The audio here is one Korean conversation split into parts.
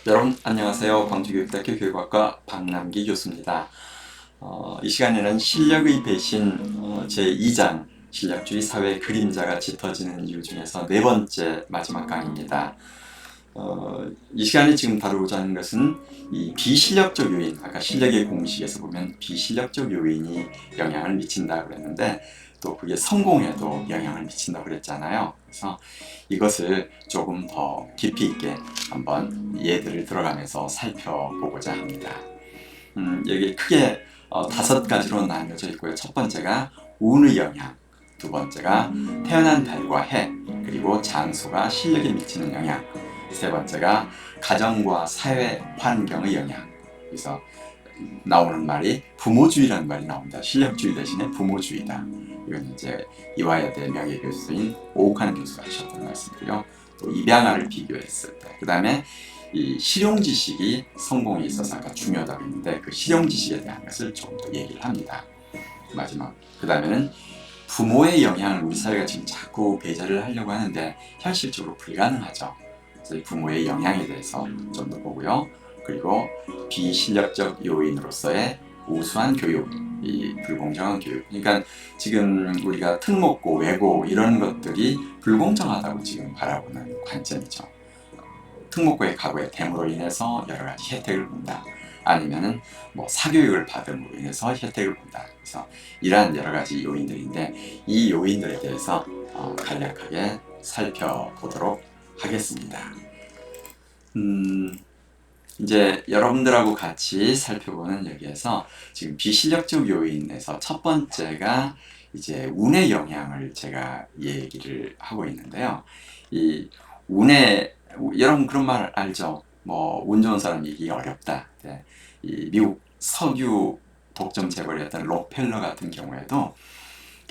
여러분 안녕하세요. 광주교육대학교 교육학과 박남기 교수입니다. 이 시간에는 실력의 배신 제2장 실력주의 사회 그림자가 짙어지는 이유 중에서 네 번째 마지막 강의입니다. 이 시간에 지금 다루고자 하는 것은 이 비실력적 요인, 아까 실력의 공식에서 보면 비실력적 요인이 영향을 미친다고 그랬는데 또 그게 성공에도 영향을 미친다고 그랬잖아요. 그래서 이것을 조금 더 깊이 있게 한번 예들을 들어가면서 살펴보고자 합니다. 여기 크게 5가지로 나뉘어져 있고요. 첫 번째가 운의 영향, 두 번째가 태어난 달과 해, 그리고 장소가 실력에 미치는 영향, 세 번째가 가정과 사회 환경의 영향. 그래서 나오는 말이 부모주의라는 말이 나옵니다. 실력주의 대신에 부모주의다. 이건 이제 이화여대 명예교수인 오욱환 교수가 하셨던 말씀이고요. 또 입양아를 비교했을 때, 그 다음에 이 실용지식이 성공에 있어서 아까 중요하다고 했는데 그 실용지식에 대한 것을 조금 더 얘기를 합니다. 마지막, 그 다음에는 부모의 영향을 우리 사회가 지금 자꾸 배제를 하려고 하는데 현실적으로 불가능하죠. 그래서 부모의 영향에 대해서 좀 더 보고요. 그리고 비실력적 요인으로서의 우수한 교육, 이 불공정한 교육. 그러니까 지금 우리가 특목고, 외고 이런 것들이 불공정하다고 지금 바라보는 관점이죠. 특목고에 가고의 됨으로 인해서 여러 가지 혜택을 본다. 아니면은 뭐 사교육을 받음으로 인해서 혜택을 본다. 그래서 이러한 여러 가지 요인들인데 이 요인들에 대해서 간략하게 살펴보도록 하겠습니다. 이제 여러분들하고 같이 살펴보는 여기에서 지금 비실력적 요인에서 첫 번째가 이제 운의 영향을 제가 얘기를 하고 있는데요. 이 운의 여러분 그런 말 알죠? 뭐 운 좋은 사람 이기기 어렵다. 네. 이 미국 석유 독점 재벌이었던 록펠러 같은 경우에도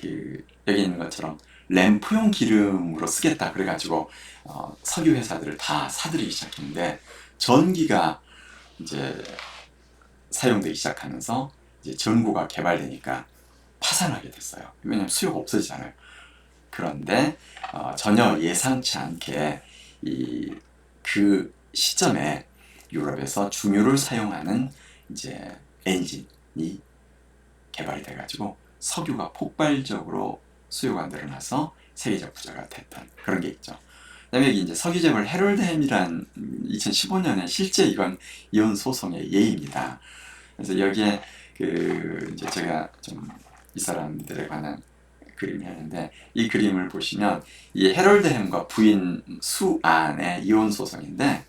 그 여기 있는 것처럼 램프용 기름으로 쓰겠다 그래가지고 석유 회사들을 다 사들이기 시작했는데 전기가 이제 사용되기 시작하면서 이제 전구가 개발되니까 파산하게 됐어요. 왜냐하면 수요가 없어지잖아요. 그런데 전혀 예상치 않게 그 시점에 유럽에서 중유를 사용하는 이제 엔진이 개발이 돼가지고 석유가 폭발적으로 수요가 늘어나서 세계적 부자가 됐던 그런 게 있죠. 그다음에 여기 이제 석유재벌 해롤드햄이란 2015년에 실제 이건 이혼 소송의 예입니다. 그래서 여기에 그 이제 제가 좀 이 사람들에 관한 그림이 있는데 이 그림을 보시면 이 해롤드햄과 부인 수안의 이혼 소송인데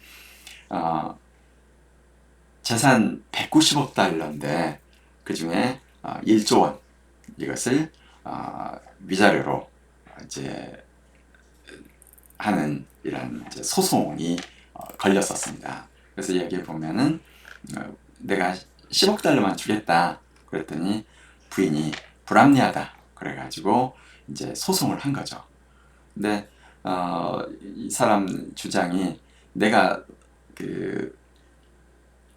재산 190억 달러인데 그 중에 1조 원 이것을 위자료로 이제 하는 이런 이제 소송이 걸렸었습니다. 그래서 여기 보면은 내가 10억 달러만 주겠다 그랬더니 부인이 불합리하다 그래가지고 이제 소송을 한 거죠. 근데 이 사람 주장이 내가 그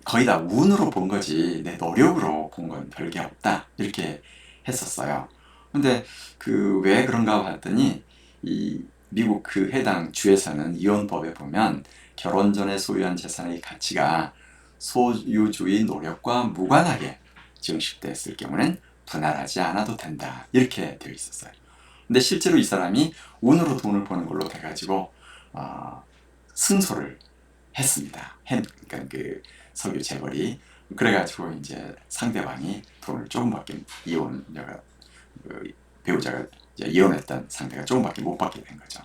거의 다 운으로 본 거지 내 노력으로 본 건 별게 없다 이렇게 했었어요. 근데 그 왜 그런가 봤더니 이 미국 그 해당 주에서는 이혼법에 보면 결혼 전에 소유한 재산의 가치가 소유주의 노력과 무관하게 증식됐을 경우는 분할하지 않아도 된다 이렇게 되어 있었어요. 근데 실제로 이 사람이 운으로 돈을 버는 걸로 돼가지고 승소를 했습니다. 그러니까 그 석유 재벌이 그래가지고 이제 상대방이 돈을 조금밖에 그 배우자가 이제 이혼했던 상대가 조금밖에 못 받게 된 거죠.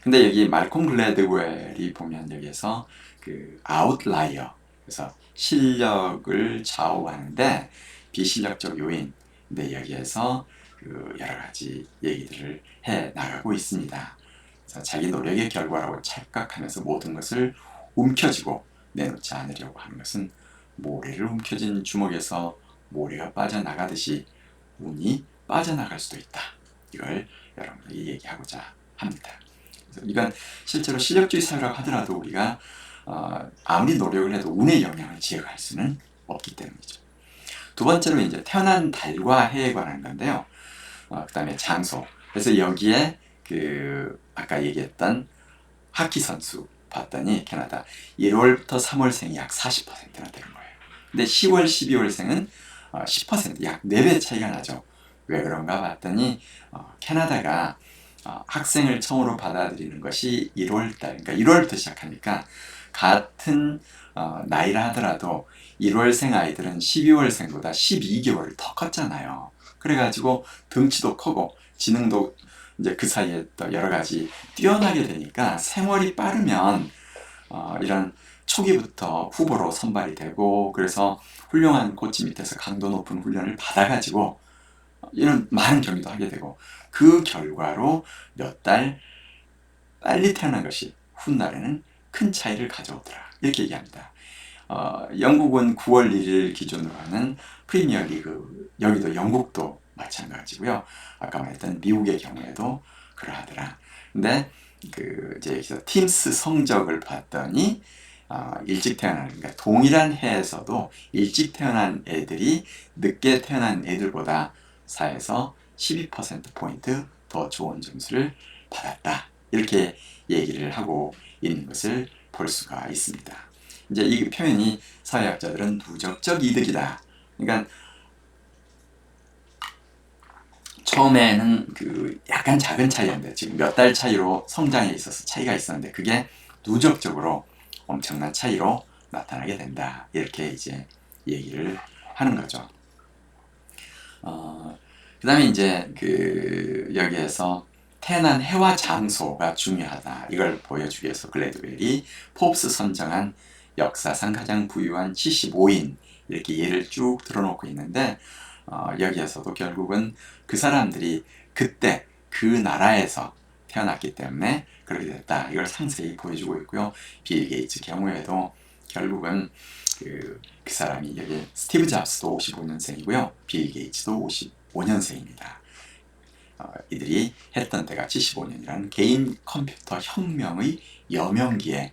근데 여기 말콤 글래드웰이 보면 여기에서 그 아웃라이어 그래서 실력을 좌우하는데 비실력적 요인 근데 여기에서 그 여러 가지 얘기들을 해 나가고 있습니다. 그래서 자기 노력의 결과라고 착각하면서 모든 것을 움켜쥐고 내놓지 않으려고 하는 것은 모래를 움켜쥔 주먹에서 모래가 빠져나가듯이 운이 빠져나갈 수도 있다. 이걸 여러분들에게 얘기하고자 합니다. 그래서 이건 실제로 실력주의 사회라고 하더라도 우리가 아무리 노력을 해도 운의 영향을 지어갈 수는 없기 때문이죠. 두 번째로 이제 태어난 달과 해에 관한 건데요. 그 다음에 장소. 그래서 여기에 그 아까 얘기했던 하키 선수 봤더니 캐나다 1월부터 3월생이 약 40%나 되는 거예요. 근데 10월, 12월생은 10%, 약 4배 차이가 나죠. 왜 그런가 봤더니 캐나다가 학생을 처음으로 받아들이는 것이 1월달, 그러니까 1월부터 시작하니까 같은 나이라 하더라도 1월생 아이들은 12월생보다 12개월 더 컸잖아요. 그래가지고 덩치도 크고 지능도 이제 그 사이에 또 여러 가지 뛰어나게 되니까 생월이 빠르면 이런 초기부터 후보로 선발이 되고, 그래서 훌륭한 코치 밑에서 강도 높은 훈련을 받아가지고 이런 많은 경기도 하게 되고, 그 결과로 몇 달 빨리 태어난 것이 훗날에는 큰 차이를 가져오더라, 이렇게 얘기합니다. 영국은 9월 1일 기준으로 하는 프리미어 리그, 여기도 영국도 마찬가지고요. 아까 말했던 미국의 경우에도 그러하더라. 근데 이제 여기서 팀스 성적을 봤더니 일찍 태어난, 그러니까 동일한 해에서도 일찍 태어난 애들이 늦게 태어난 애들보다 4에서 12%포인트 더 좋은 점수를 받았다, 이렇게 얘기를 하고 있는 것을 볼 수가 있습니다. 이제 이 표현이 사회학자들은 누적적 이득이다. 그러니까 처음에는 약간 작은 차이였는데, 지금 몇 달 차이로 성장에 있어서 차이가 있었는데, 그게 누적적으로 엄청난 차이로 나타나게 된다, 이렇게 이제 얘기를 하는 거죠. 그 다음에 이제 여기에서 태어난 해와 장소가 중요하다, 이걸 보여주기 위해서 글래드웰이 포브스 선정한 역사상 가장 부유한 75인, 이렇게 예를 쭉 들어놓고 있는데, 여기에서도 결국은 그 사람들이 그때 그 나라에서 태어났기 때문에 그렇게 됐다, 이걸 상세히 보여주고 있고요. 빌 게이츠 경우에도 결국은 그 사람이, 여기 스티브 잡스도 55년생이고요. 빌 게이츠도 55년생입니다. 이들이 했던 때가 75년이라는 개인 컴퓨터 혁명의 여명기에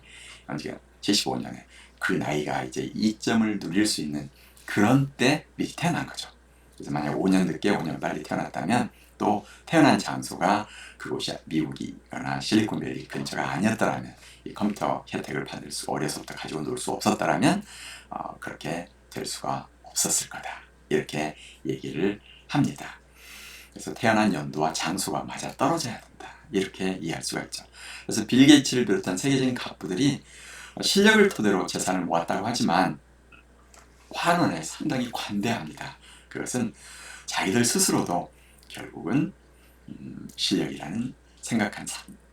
75년에 그 나이가 이제 이점을 누릴 수 있는 그런 때 미리 태어난 거죠. 그래서 만약 5년 늦게 5년 빨리 태어났다면, 또 태어난 장소가 그곳이 미국이거나 실리콘밸리 근처가 아니었더라면, 이 컴퓨터 혜택을 받을 수, 어려서부터 가지고 놀 수 없었더라면 그렇게 될 수가 없었을 거다, 이렇게 얘기를 합니다. 그래서 태어난 연도와 장소가 맞아 떨어져야 된다, 이렇게 이해할 수가 있죠. 그래서 빌 게이츠를 비롯한 세계적인 갑부들이 실력을 토대로 재산을 모았다고 하지만 환원에 상당히 관대합니다. 그것은 자기들 스스로도 결국은 실력이라는 생각한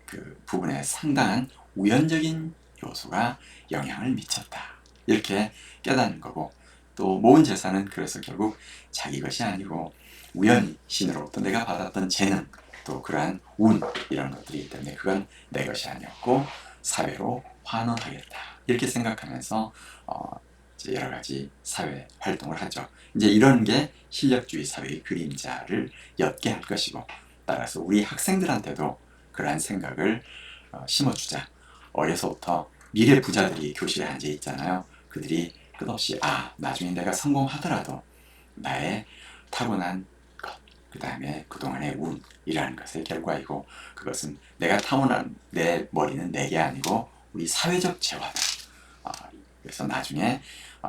그 부분에 상당한 우연적인 요소가 영향을 미쳤다, 이렇게 깨닫는 거고, 또 모은 재산은 그래서 결국 자기 것이 아니고 우연히 신으로부터 내가 받았던 재능, 또 그러한 운, 이런 것들이기 때문에 그건 내 것이 아니었고 사회로 환원하겠다, 이렇게 생각하면서 이제 여러 가지 사회 활동을 하죠. 이제 이런 게 실력주의 사회의 그림자를 옅게 할 것이고, 따라서 우리 학생들한테도 그러한 생각을 심어주자. 어려서부터 미래 부자들이 교실에 앉아 있잖아요. 그들이 끝없이 나중에 내가 성공하더라도 나의 타고난 것, 그 다음에 그동안의 운이라는 것의 결과이고, 그것은 내가 타고난 내 머리는 내게 아니고 우리 사회적 재화다. 그래서 나중에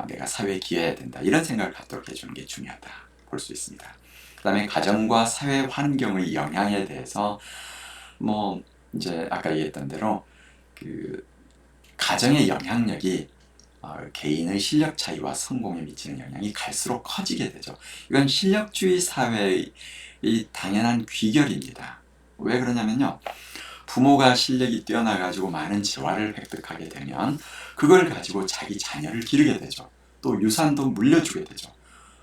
내가 사회에 기여해야 된다, 이런 생각을 갖도록 해주는 게 중요하다 볼 수 있습니다. 그 다음에 가정과 사회 환경의 영향에 대해서 이제 아까 얘기했던 대로 가정의 영향력이 개인의 실력 차이와 성공에 미치는 영향이 갈수록 커지게 되죠. 이건 실력주의 사회의 당연한 귀결입니다. 왜 그러냐면요, 부모가 실력이 뛰어나가지고 많은 재화를 획득하게 되면 그걸 가지고 자기 자녀를 기르게 되죠. 또 유산도 물려주게 되죠.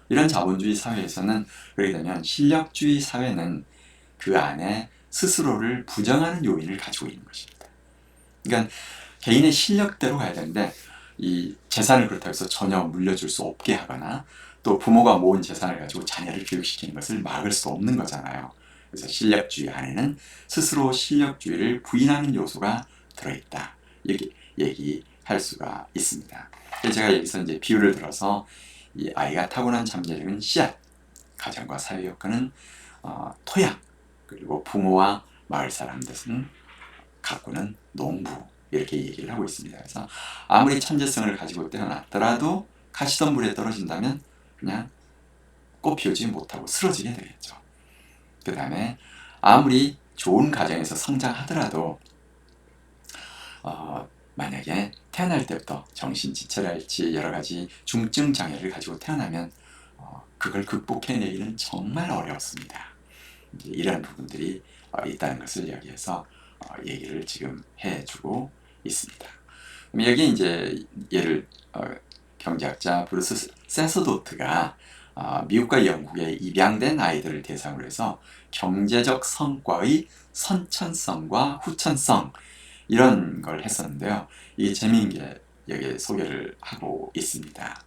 이런 자본주의 사회에서는 그렇게 되면 실력주의 사회는 그 안에 스스로를 부정하는 요인을 가지고 있는 것입니다. 그러니까 개인의 실력대로 가야 되는데, 이 재산을 그렇다고 해서 전혀 물려줄 수 없게 하거나, 또 부모가 모은 재산을 가지고 자녀를 교육시키는 것을 막을 수 없는 거잖아요. 그래서 실력주의 안에는 스스로 실력주의를 부인하는 요소가 들어있다, 이렇게 얘기할 수가 있습니다. 제가 여기서 이제 비유를 들어서, 이 아이가 타고난 잠재력은 씨앗, 가정과 사회 여건은 토양, 그리고 부모와 마을 사람들은 가꾸는 농부, 이렇게 얘기를 하고 있습니다. 그래서 아무리 천재성을 가지고 태어났더라도 가시덤불에 떨어진다면 그냥 꽃 피우지 못하고 쓰러지게 되겠죠. 그 다음에 아무리 좋은 가정에서 성장하더라도 만약에 태어날 때부터 정신지체랄지 여러 가지 중증 장애를 가지고 태어나면 그걸 극복해내기는 정말 어렵습니다. 이런 부분들이 있다는 것을 여기에서 얘기를 지금 해주고 있습니다. 여기 이제 예를 경제학자 브루스 세서도트가 미국과 영국의 입양된 아이들을 대상으로 해서 경제적 성과의 선천성과 후천성 이런 걸 했었는데요. 이게 재미있는 게 여기 소개를 하고 있습니다.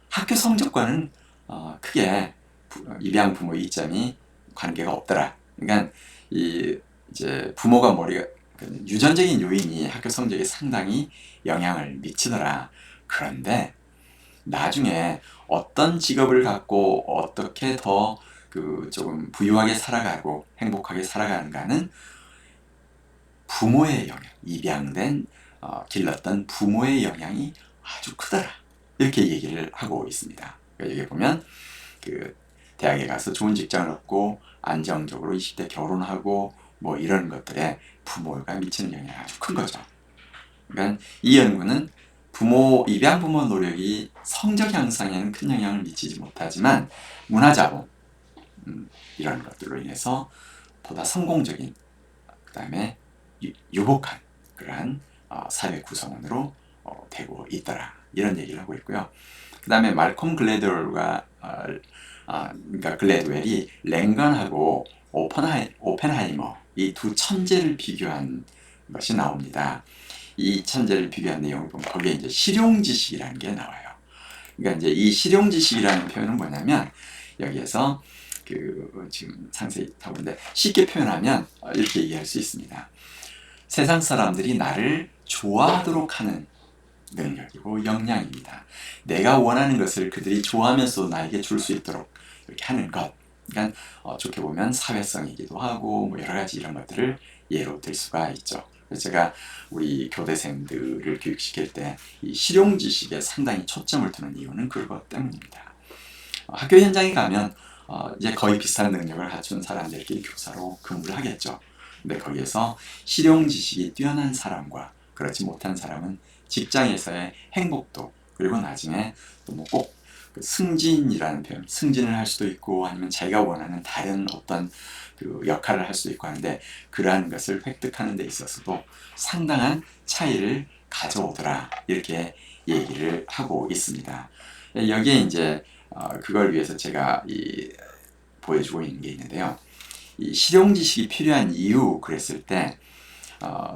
학교 성적과는 크게 입양 부모의 이점이 관계가 없더라. 그러니까 이제 부모가 유전적인 요인이 학교 성적에 상당히 영향을 미치더라. 그런데 나중에 어떤 직업을 갖고 어떻게 더 조금 부유하게 살아가고 행복하게 살아가는가는 부모의 영향, 입양된 길렀던 부모의 영향이 아주 크더라. 이렇게 얘기를 하고 있습니다. 여기 보면 대학에 가서 좋은 직장을 얻고 안정적으로 20대 결혼하고 뭐 이런 것들에 부모가 미치는 영향이 아주 큰 거죠. 그러니까 이 연구는 입양 부모 노력이 성적 향상에는 큰 영향을 미치지 못하지만 문화자본 이런 것들로 인해서 보다 성공적인 그 다음에 유복한 그러한 사회 구성원으로 되고 있더라. 이런 얘기를 하고 있고요. 그 다음에 말콤 글래드웰과 그러니까 글래드웰이 랭건하고 오펜하이머 이 두 천재를 비교한 것이 나옵니다. 이 천재를 비교한 내용을 보면 거기에 이제 실용지식이라는 게 나와요. 그러니까 이제 이 실용지식이라는 표현은 뭐냐면 여기에서 지금 상세히 다루는데 쉽게 표현하면 이렇게 얘기할 수 있습니다. 세상 사람들이 나를 좋아하도록 하는 능력이고 역량입니다. 내가 원하는 것을 그들이 좋아하면서 나에게 줄 수 있도록 이렇게 하는 것. 그러니까 좋게 보면 사회성이기도 하고 뭐 여러 가지 이런 것들을 예로 들 수가 있죠. 그래서 제가 우리 교대생들을 교육시킬 때 이 실용지식에 상당히 초점을 두는 이유는 그것 때문입니다. 학교 현장에 가면 이제 거의 비슷한 능력을 갖춘 사람들끼리 교사로 근무를 하겠죠. 근데 거기에서 실용지식이 뛰어난 사람과 그렇지 못한 사람은 직장에서의 행복도 그리고 나중에 또 뭐 꼭 승진이라는 표현, 승진을 할 수도 있고 아니면 자기가 원하는 다른 어떤 역할을 할 수도 있고 하는데 그러한 것을 획득하는 데 있어서도 상당한 차이를 가져오더라 이렇게 얘기를 하고 있습니다. 여기에 이제 그걸 위해서 제가 보여주고 있는 게 있는데요. 이 실용지식이 필요한 이유 그랬을 때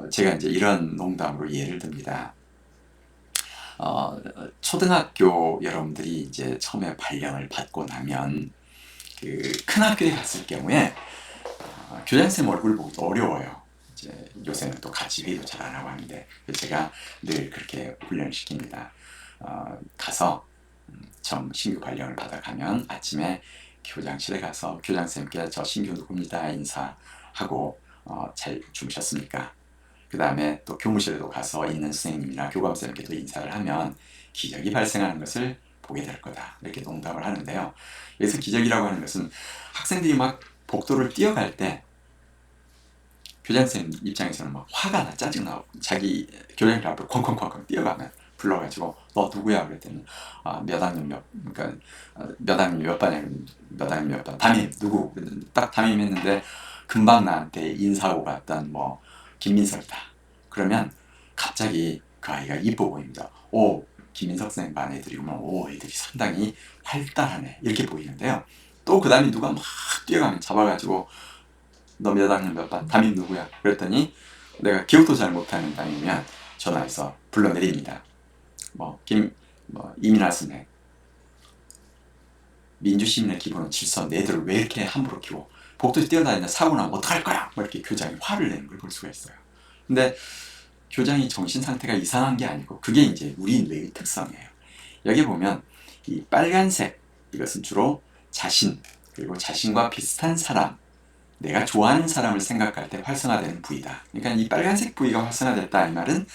제가 이제 이런 농담으로 예를 듭니다. 초등학교 여러분들이 이제 처음에 발령을 받고 나면 큰 학교에 갔을 경우에 교장선생님 얼굴 보기도 어려워요. 이제 요새는 또 같이 회의도 잘 안 하고 하는데 제가 늘 그렇게 훈련을 시킵니다. 가서 신규 발령을 받아가면 아침에 교장실에 가서 교장선생님께 저 신규 누구입니다 인사하고 잘 주무셨습니까? 그 다음에 또 교무실에도 가서 있는 선생님이나 교감선생님께도 인사를 하면 기적이 발생하는 것을 보게 될 거다. 이렇게 농담을 하는데요. 여기서 기적이라고 하는 것은 학생들이 막 복도를 뛰어갈 때 교장선생님 입장에서는 막 화가 나 짜증나고 자기 교장실 앞으로 쾅쾅쾅쾅 뛰어가면 불러가지고 너 누구야 그랬더니 몇 학년 그러니까 몇 학년 몇 반이야 몇 학년 몇 반 담임 누구 딱 담임했는데 금방 나한테 인사하고 갔던 뭐 김민석이다. 그러면 갑자기 그 아이가 이뻐 보입니다. 오 김민석 선생님 반 애들이구만. 오 애들이 상당히 활달하네 이렇게 보이는데요. 또 그 다음에 누가 막 뛰어가면 잡아가지고 너 몇 학년 몇 반 담임 누구야 그랬더니 내가 기억도 잘 못하는 담임이면 전화해서 불러내립니다. 이민아 선생 민주시민의 기본은 질서 너희들을 왜 이렇게 함부로 키워 복도에서 뛰어다니는데 사고 나면 어떡할 거야 뭐 이렇게 교장이 화를 내는 걸 볼 수가 있어요. 근데 교장이 정신 상태가 이상한 게 아니고 그게 이제 우리 뇌의 특성이에요. 여기 보면 이 빨간색 이것은 주로 자신 그리고 자신과 비슷한 사람 내가 좋아하는 사람을 생각할 때 활성화되는 부위다. 그러니까 이 빨간색 부위가 활성화됐다 이 말은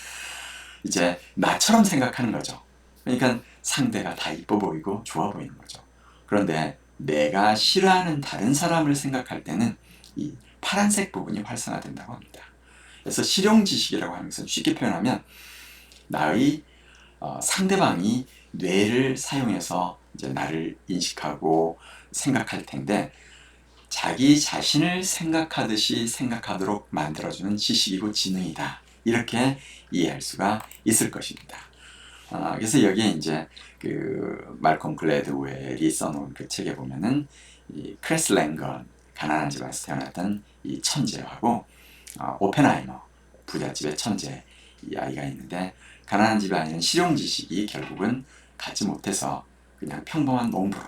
이제 나처럼 생각하는 거죠. 그러니까 상대가 다 이뻐 보이고 좋아 보이는 거죠. 그런데 내가 싫어하는 다른 사람을 생각할 때는 이 파란색 부분이 활성화된다고 합니다. 그래서 실용지식이라고 하는 것은 쉽게 표현하면 나의 상대방이 뇌를 사용해서 이제 나를 인식하고 생각할 텐데 자기 자신을 생각하듯이 생각하도록 만들어주는 지식이고 지능이다. 이렇게 이해할 수가 있을 것입니다. 그래서 여기에 이제 그 말콤 글래드웰이 써놓은 그 책에 보면은 이 크레스 랭건 가난한 집안에서 태어났던 이 천재하고 오펜하이머 부잣집의 천재 이 아이가 있는데 가난한 집안에는 실용 지식이 결국은 갖지 못해서 그냥 평범한 농부로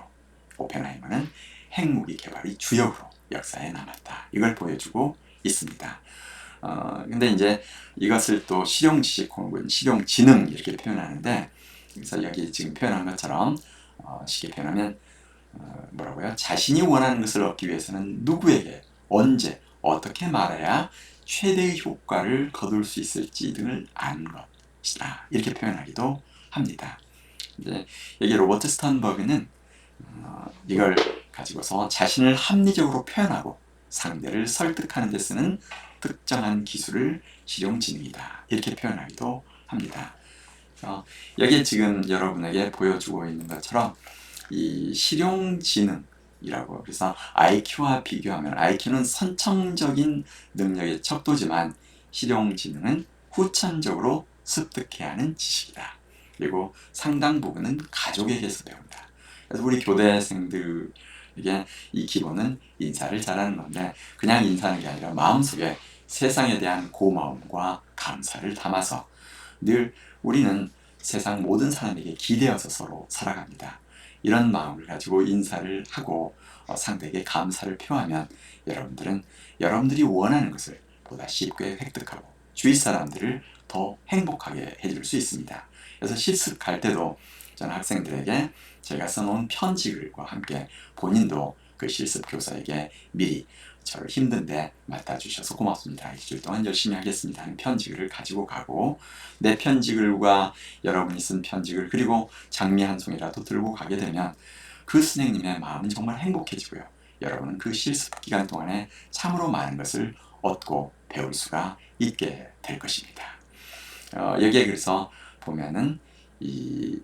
오펜하이머는 핵무기 개발이 주역으로 역사에 남았다. 이걸 보여주고 있습니다. 근데 이제 이것을 또 실용지식 혹은 실용지능 이렇게 표현하는데 그래서 여기 지금 표현한 것처럼 쉽게 표현하면 뭐라고요? 자신이 원하는 것을 얻기 위해서는 누구에게 언제 어떻게 말해야 최대의 효과를 거둘 수 있을지 등을 아는 것이다. 이렇게 표현하기도 합니다. 이제 여기 로버트 스턴버그는 이걸 가지고서 자신을 합리적으로 표현하고 상대를 설득하는 데 쓰는 특정한 기술을 실용지능이다. 이렇게 표현하기도 합니다. 여기에 지금 여러분에게 보여주고 있는 것처럼 이 실용지능이라고 그래서 IQ와 비교하면 IQ는 선천적인 능력의 척도지만 실용지능은 후천적으로 습득해야 하는 지식이다. 그리고 상당 부분은 가족에게서 배운다. 그래서 우리 교대생들에게 이 기본은 인사를 잘하는 건데 그냥 인사하는 게 아니라 마음속에 세상에 대한 고마움과 감사를 담아서 늘 우리는 세상 모든 사람에게 기대어서 서로 살아갑니다. 이런 마음을 가지고 인사를 하고 상대에게 감사를 표하면 여러분들은 여러분들이 원하는 것을 보다 쉽게 획득하고 주위 사람들을 더 행복하게 해줄 수 있습니다. 그래서 실습할 때도 저는 학생들에게 제가 써놓은 편지글과 함께 본인도 그 실습 교사에게 미리 저를 힘든데 맡아주셔서 고맙습니다. 일주일 동안 열심히 하겠습니다 하는 편지글을 가지고 가고 내 편지글과 여러분이 쓴 편지글 그리고 장미 한 송이라도 들고 가게 되면 그 선생님의 마음은 정말 행복해지고요. 여러분은 그 실습 기간 동안에 참으로 많은 것을 얻고 배울 수가 있게 될 것입니다. 여기에 그래서 보면은 이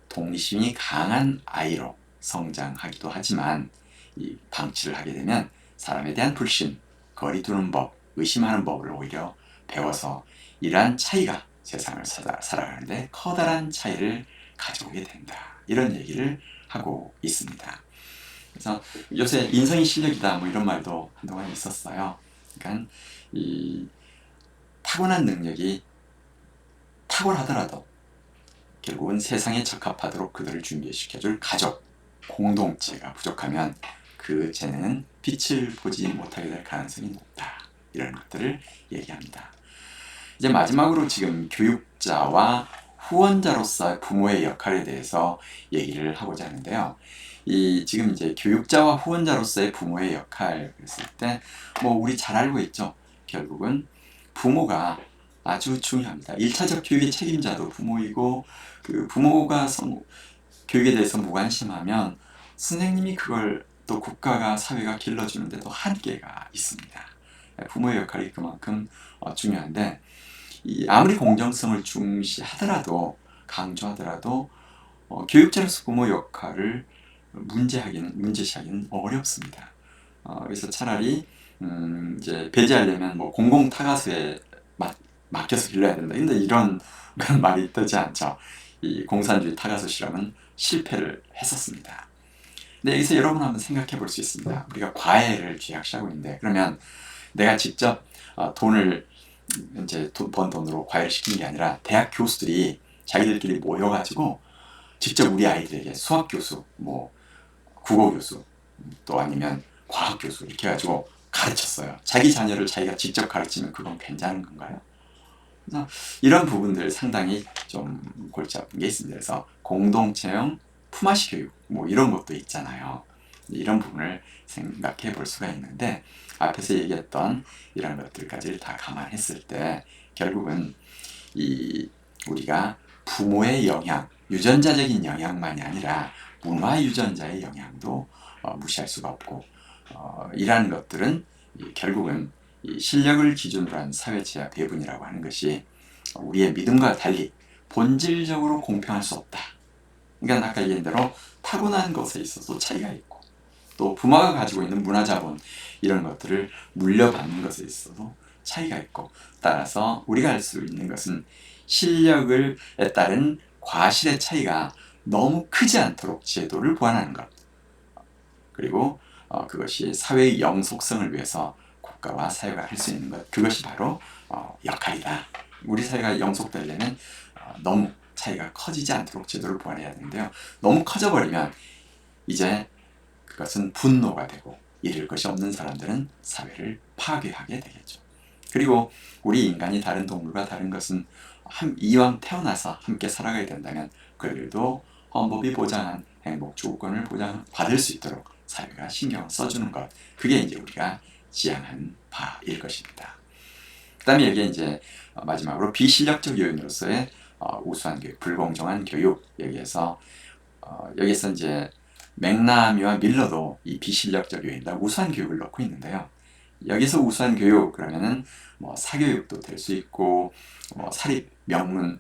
동심이 강한 아이로 성장하기도 하지만 이 방치를 하게 되면 사람에 대한 불신, 거리 두는 법, 의심하는 법을 오히려 배워서 이러한 차이가 세상을 살아가는데 커다란 차이를 가져오게 된다. 이런 얘기를 하고 있습니다. 그래서 요새 인성이 실력이다 뭐 이런 말도 한동안 있었어요. 그러니까 이 타고난 능력이 탁월하더라도 결국은 세상에 적합하도록 그들을 준비시켜줄 가족, 공동체가 부족하면 그 쟤는 빛을 보지 못하게 될 가능성이 높다. 이런 것들을 얘기합니다. 이제 마지막으로 지금 교육자와 후원자로서 부모의 역할에 대해서 얘기를 하고자 하는데요. 이 지금 이제 교육자와 후원자로서의 부모의 역할 그랬을 때 뭐 우리 잘 알고 있죠. 결국은 부모가 아주 중요합니다. 1차적 교육의 책임자도 부모이고 그 부모가 교육에 대해서 무관심하면 선생님이 그걸 또 국가가 사회가 길러주는데도 한계가 있습니다. 부모의 역할이 그만큼 중요한데 아무리 공정성을 중시하더라도 강조하더라도 교육자로서 부모 역할을 문제시하기는 어렵습니다. 그래서 차라리 이제 배제하려면 뭐 공공 타가수에 맡겨서 길러야 된다. 근데 이런 말이 뜨지 않죠. 이 공산주의 타가수 실험은 실패를 했었습니다. 근데 여기서 여러분 한번 생각해 볼 수 있습니다. 우리가 과외를 쥐약시하고 있는데 그러면 내가 직접 돈을 이제 번 돈으로 과외를 시키는 게 아니라 대학 교수들이 자기들끼리 모여가지고 직접 우리 아이들에게 수학 교수, 뭐 국어 교수, 또 아니면 과학 교수 이렇게 해가지고 가르쳤어요. 자기 자녀를 자기가 직접 가르치면 그건 괜찮은 건가요? 그래서 이런 부분들 상당히 좀 골치 아픈 게 있습니다. 그래서 공동체형 품앗이 교육 뭐 이런 것도 있잖아요. 이런 부분을 생각해 볼 수가 있는데, 앞에서 얘기했던 이런 것들까지를 다 감안했을 때 결국은 우리가 부모의 영향, 유전자적인 영향만이 아니라 문화 유전자의 영향도 무시할 수가 없고, 이러한 것들은 결국은 이 실력을 기준으로 한 사회체와 배분이라고 하는 것이 우리의 믿음과 달리 본질적으로 공평할 수 없다. 그러니까 아까 얘기한 대로 타고난 것에 있어서 차이가 있고, 또 부모가 가지고 있는 문화자본 이런 것들을 물려받는 것에 있어서 차이가 있고, 따라서 우리가 할 수 있는 것은 실력에 따른 과실의 차이가 너무 크지 않도록 제도를 보완하는 것, 그리고 그것이 사회의 영속성을 위해서 국가와 사회가 할 수 있는 것, 그것이 바로 역할이다. 우리 사회가 영속되려면 너무 차이가 커지지 않도록 제도를 보완해야 되는데요, 너무 커져버리면 이제 그것은 분노가 되고, 이룰 것이 없는 사람들은 사회를 파괴하게 되겠죠. 그리고 우리 인간이 다른 동물과 다른 것은 이왕 태어나서 함께 살아가야 된다면 그들도 헌법이 보장한 행복 주거권을 보장받을 수 있도록 사회가 신경을 써주는 것, 그게 이제 우리가 지향하는 바일 것입니다. 그 다음에 여기에 이제 마지막으로 비실력적 요인으로서의 우수한 교육, 불공정한 교육, 여기에서 이제 맥나미와 밀러도 이 비실력적 요인이다 우수한 교육을 넣고 있는데요. 여기서 우수한 교육 그러면은 뭐 사교육도 될 수 있고, 뭐 사립 명문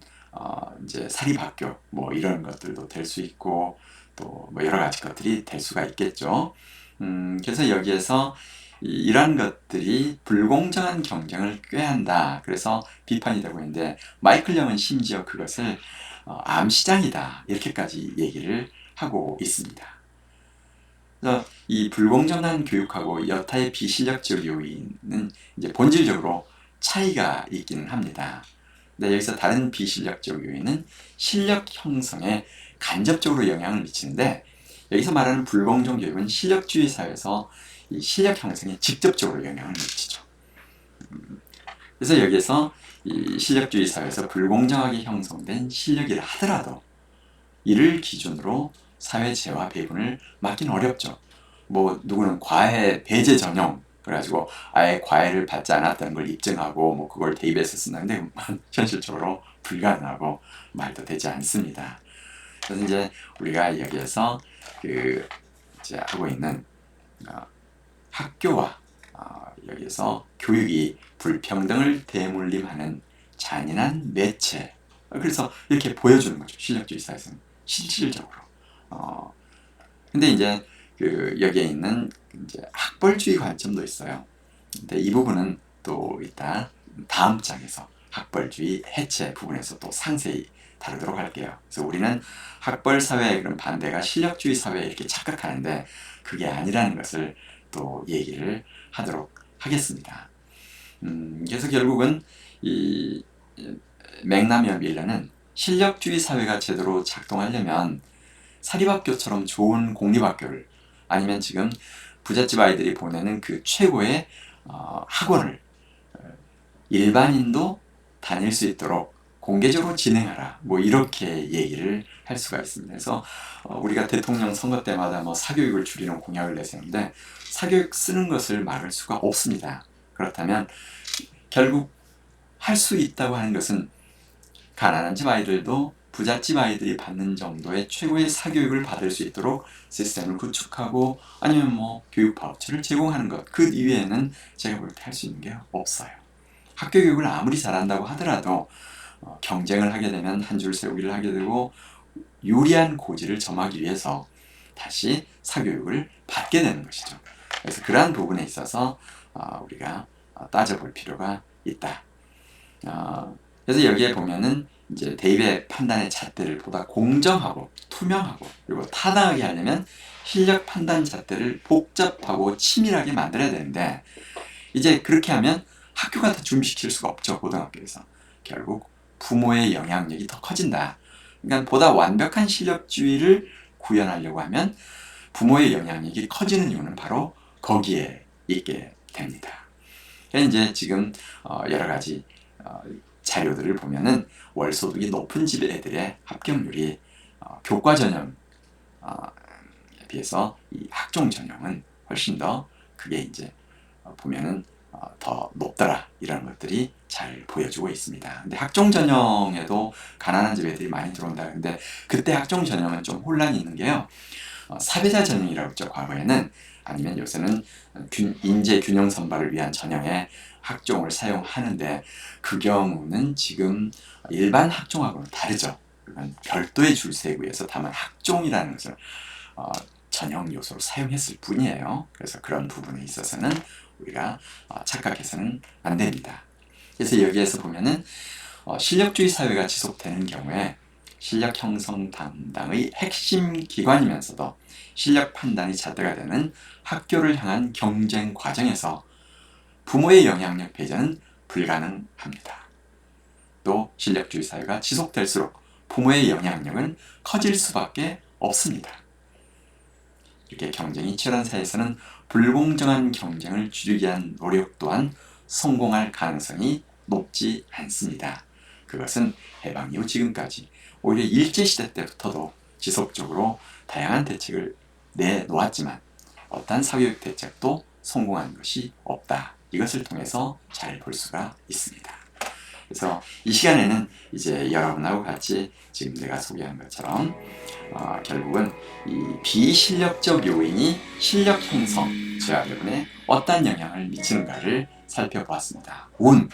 이제 사립학교 뭐 이런 것들도 될 수 있고, 또 뭐 여러 가지 것들이 될 수가 있겠죠. 그래서 여기에서 이러한 것들이 불공정한 경쟁을 꾀한다, 그래서 비판이 되고 있는데, 마이클 영은 심지어 그것을 암시장이다 이렇게까지 얘기를 하고 있습니다. 그래서 이 불공정한 교육하고 여타의 비실력적 요인은 이제 본질적으로 차이가 있기는 합니다. 근데 여기서 다른 비실력적 요인은 실력 형성에 간접적으로 영향을 미치는데, 여기서 말하는 불공정 교육은 실력주의 사회에서 이 실력 형성에 직접적으로 영향을 미치죠. 그래서 여기에서 이 실력주의 사회에서 불공정하게 형성된 실력이라 하더라도 이를 기준으로 사회재와 배분을 막기는 어렵죠. 뭐 누구는 과외 배제 전형 그래가지고 아예 과외를 받지 않았다는 걸 입증하고 뭐 그걸 대입해서 쓴다는데 현실적으로 불가능하고 말도 되지 않습니다. 그래서 이제 우리가 여기에서 이제 하고 있는 학교와 여기서 교육이 불평등을 대물림하는 잔인한 매체, 그래서 이렇게 보여주는 거죠. 실력주의 사회에서는 실질적으로. 근데 이제 여기에 있는 이제 학벌주의 관점도 있어요. 근데 이 부분은 또 이따 다음 장에서 학벌주의 해체 부분에서 또 상세히 다루도록 할게요. 그래서 우리는 학벌 사회의 그런 반대가 실력주의 사회에 이렇게 착각하는데 그게 아니라는 것을 또 얘기를 하도록 하겠습니다. 그래서 결국은 이 맥나미와 밀러는 실력주의 사회가 제대로 작동하려면 사립학교처럼 좋은 공립학교를, 아니면 지금 부잣집 아이들이 보내는 그 최고의 학원을 일반인도 다닐 수 있도록 공개적으로 진행하라, 뭐 이렇게 얘기를 할 수가 있습니다. 그래서 우리가 대통령 선거 때마다 뭐 사교육을 줄이는 공약을 내세우는데 사교육 쓰는 것을 막을 수가 없습니다. 그렇다면 결국 할 수 있다고 하는 것은 가난한 집 아이들도 부잣집 아이들이 받는 정도의 최고의 사교육을 받을 수 있도록 시스템을 구축하고, 아니면 뭐 교육 바우처를 제공하는 것, 그 이외에는 제가 볼 때 할 수 있는 게 없어요. 학교 교육을 아무리 잘한다고 하더라도 경쟁을 하게 되면 한 줄 세우기를 하게 되고, 유리한 고지를 점하기 위해서 다시 사교육을 받게 되는 것이죠. 그래서 그러한 부분에 있어서 우리가 따져볼 필요가 있다. 그래서 여기에 보면은 이제 대입의 판단의 잣대를 보다 공정하고 투명하고 그리고 타당하게 하려면 실력 판단 잣대를 복잡하고 치밀하게 만들어야 되는데, 이제 그렇게 하면 학교가 다 준비시킬 수가 없죠. 고등학교에서 결국 부모의 영향력이 더 커진다. 그러니까 보다 완벽한 실력주의를 구현하려고 하면 부모의 영향력이 커지는 이유는 바로 거기에 있게 됩니다. 그래서 이제 지금 여러 가지 자료들을 보면은 월소득이 높은 집 애들의 합격률이 교과 전형 비해서 이 학종 전형은 훨씬 더 그게 이제 보면은 더 높더라, 이런 것들이 잘 보여주고 있습니다. 근데 학종 전형에도 가난한 집 애들이 많이 들어온다. 근데 그때 학종 전형은 좀 혼란이 있는 게요. 사배자 전형이라고 했죠, 과거에는. 아니면 요새는 인재 균형 선발을 위한 전형에 학종을 사용하는데, 그 경우는 지금 일반 학종하고는 다르죠. 그건 별도의 줄세구에서 다만 학종이라는 것을 전형 요소로 사용했을 뿐이에요. 그래서 그런 부분에 있어서는 우리가 착각해서는 안 됩니다. 그래서 여기에서 보면은 실력주의 사회가 지속되는 경우에 실력 형성 담당의 핵심 기관이면서도 실력 판단이 잣대가 되는 학교를 향한 경쟁 과정에서 부모의 영향력 배제는 불가능합니다. 또 실력주의 사회가 지속될수록 부모의 영향력은 커질 수밖에 없습니다. 이렇게 경쟁이 치열한 사회에서는 불공정한 경쟁을 줄이기 위한 노력 또한 성공할 가능성이 높지 않습니다. 그것은 해방 이후 지금까지 오히려 일제시대 때부터도 지속적으로 다양한 대책을 내놓았지만 어떠한 사교육 대책도 성공한 것이 없다. 이것을 통해서 잘 볼 수가 있습니다. 그래서 이 시간에는 이제 여러분하고 같이 지금 내가 소개한 것처럼 결국은 이 비실력적 요인이 실력 형성, 저와 여러분에 어떤 영향을 미치는가를 살펴보았습니다. 운,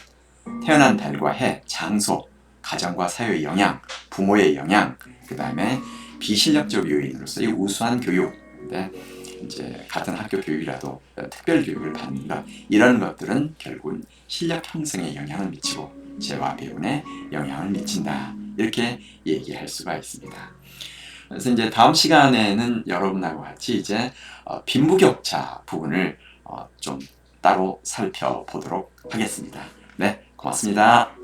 태어난 달과 해, 장소, 가정과 사회의 영향, 부모의 영향, 그 다음에 비실력적 요인으로서의 우수한 교육, 근데 이제 같은 학교 교육이라도 특별 교육을 받는 것, 이런 것들은 결국은 실력 형성에 영향을 미치고 재와 배운에 영향을 미친다, 이렇게 얘기할 수가 있습니다. 그래서 이제 다음 시간에는 여러분하고 같이 이제 빈부격차 부분을 좀 따로 살펴보도록 하겠습니다. 네, 고맙습니다.